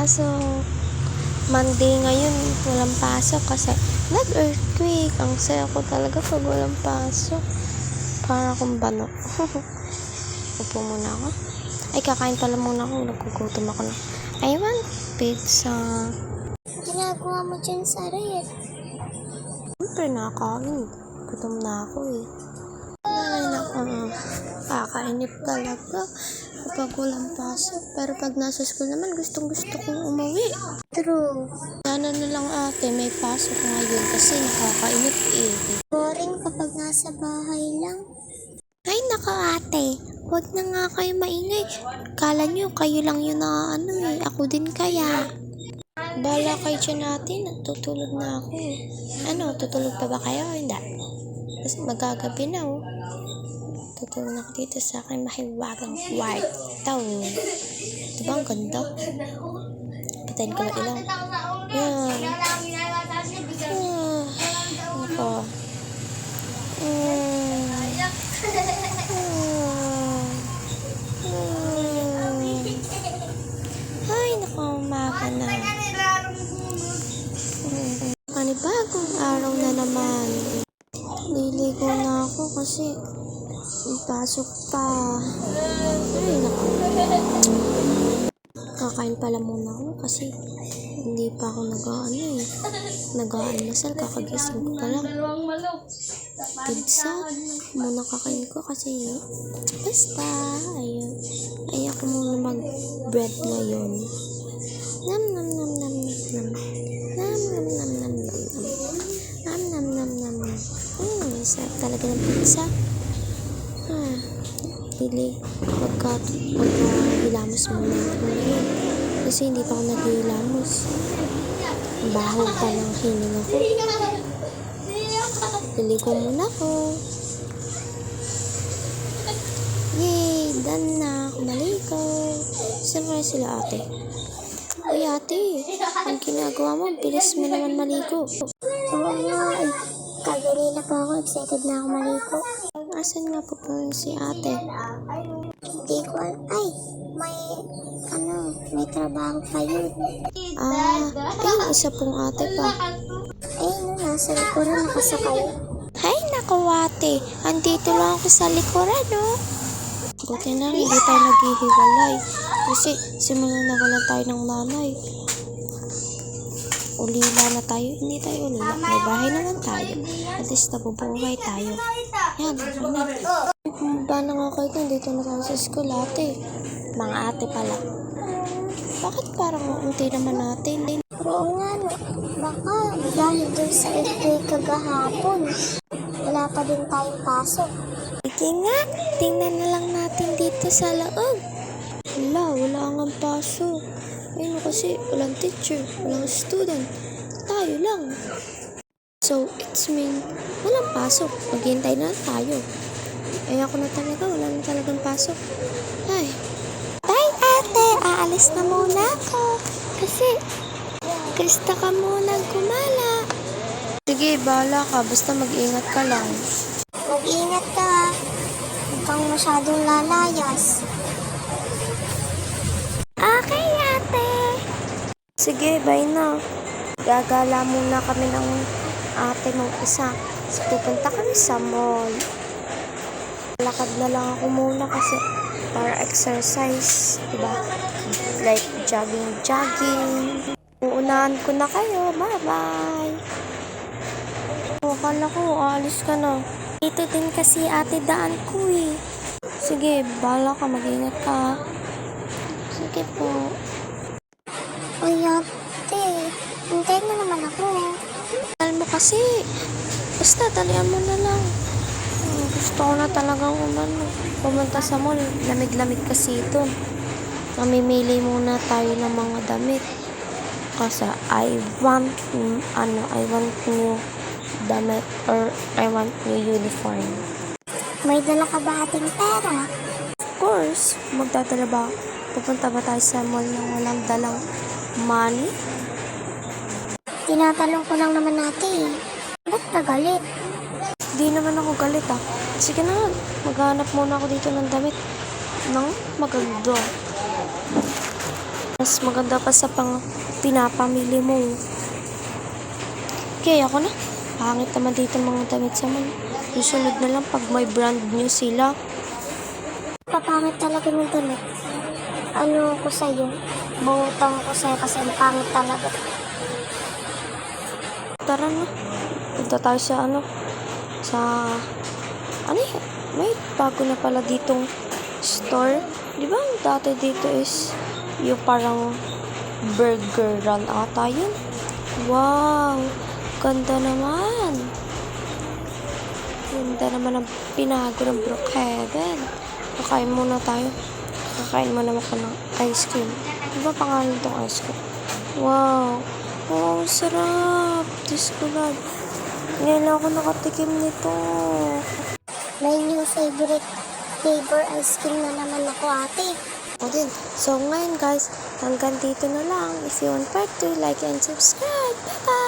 pasok. Monday ngayon, walang pasok kasi nag-earthquake. Ang saya ko talaga pag walang pasok. Para akong bano. Upo muna ako. Ay, kakain pala muna ako. Nagkugutom ako na. I want pizza. Ginagawa mo dyan sa red? Siyempre nakakain. Gutom na ako eh. Ay, naku. Kakainip talaga kapag walang pasok. Pero pag nasa school naman, gustong gusto kong umuwi. True. Sana na lang ate, may pasok ngayon kasi nakakainip eh. Boring kapag nasa bahay lang. Ay, naka ate. Huwag na nga kayo maingay. Kala nyo, kayo lang yun na Ako din kaya. Bala kayo dyan natin. Tutulog na ako. Ano, tutulog pa ba kayo? Hindi. Kasi magagabi na oh. Tutulog na ako dito sa aking mahiwagang kwarto. Diba ang ganda? Patayin ko na ilaw. Yan. Ako. Ay, naku, umaga na. Panibagong araw na naman. Liligo na ako kasi pasok pa. Ay, naku. Kakain pala muna ako kasi hindi pa ako nag-aalmasal. Kakagising ko pa lang. Pizza muna kakain ko kasi basta ayun. Ayoko muna mag-bread ngayon. Nam nam nam nam nam. Nam nam nam nam nam. Nam nam nam nam nam. Sarap talaga ng pizza. Hindi magka-hilamos muna ako ngayon. Kasi hindi pa ako nag-hilamos. Baho pa ng hininga ko. Liligo muna ako. Yay! Done na ako maligo. Saan kaya sila ate? Uy ate, ang ginagawa mo, bilis mo naman maligo. Oo nga eh. Kaganina pa ako, excited na ako maligo. Asan nga po si ate? Hindi ko ay, may trabaho pa yun. Ayun, isa pong ate pa. Nasa likuran nakasakay. Ay, naku ate, andito lang ako sa likuran, no? Buti na, hindi tayo naghihiwalay. Kasi simulan na wala tayo ng nanay. Ulila na tayo. Hindi tayo ulila. May bahay naman tayo. At least nabubuhay tayo. Yan, ba na nga kayo kung dito na tayo sa school, ate? Mga ate pala. Bakit parang unti naman natin? Oo nga no. Baka dahil dun sa earthquake kagahapon, wala pa din tayong pasok. Sige nga, tingnan na lang natin dito sa loob. Wala nga pasok. Ayun kasi, walang teacher, walang student. Tayo lang. So, it's mean, walang pasok. Maghihintay na tayo. Ay, ako na talaga, wala na talagang pasok. Ay. Bye, ate! Aalis na muna ako. Kasi, gusto ka muna gumala. Sige, bahala ka. Basta mag-ingat ka lang. Mag-ingat ka. Huwag kang masyadong lalayas. Okay, ate. Sige, bye na. Gagala muna kami ng ate mong isa. Pupunta kami sa mall. Lakad na lang ako muna kasi para exercise, diba? Like jogging. Uunahan ko na kayo. Bye-bye. Akala ko, aalis ka na. Dito din kasi ate daan ko eh. Sige, bahala ka. Mag-ingat ka. Sige po. Uy, ate. Hintayin mo naman ako. Dahil mo kasi. Basta, dalian mo na lang. Gusto ko na talagang pumunta sa mall. Lamig-lamig kasi ito. Mamimili muna tayo ng mga damit. Kasi I want new damit or I want new uniform. May dala ka ba ating pera? Of course, magdadala ba? Pupunta ba tayo sa mall na walang dalang money? Tinatanong ko lang naman natin. Ba't ka galit? Di naman ako galit ah. Sige na, maghanap muna ako dito ng damit ng maganda. Mas maganda pa sa pinapamili mo. Okay, ako na. Pangit naman dito ang mga damit sa mga. Susunod na lang pag may brand new sila. Papangit talaga ng damit. Ano ko sa'yo? Bungutang ko sa'yo kasi ang pangit talaga. Tara na. Punta tayo sa ano eh, may bago na pala ditong store. Di ba ang dati dito is yung parang burger run ata yun? Wow! Ganda naman! Ganda naman ang pinago ng Brookhaven. Kakain muna tayo. Kakain mo naman ako ng ice cream. Di ba pangalan itong ice cream? Wow! Oh, sarap! Diyos ko lang. Ngayon lang ako nakatikim nito. May new favorite flavor ice cream na naman ako, ate. O din. So ngayon guys, hanggang dito na lang. If you want part 2, like and subscribe. Bye-bye!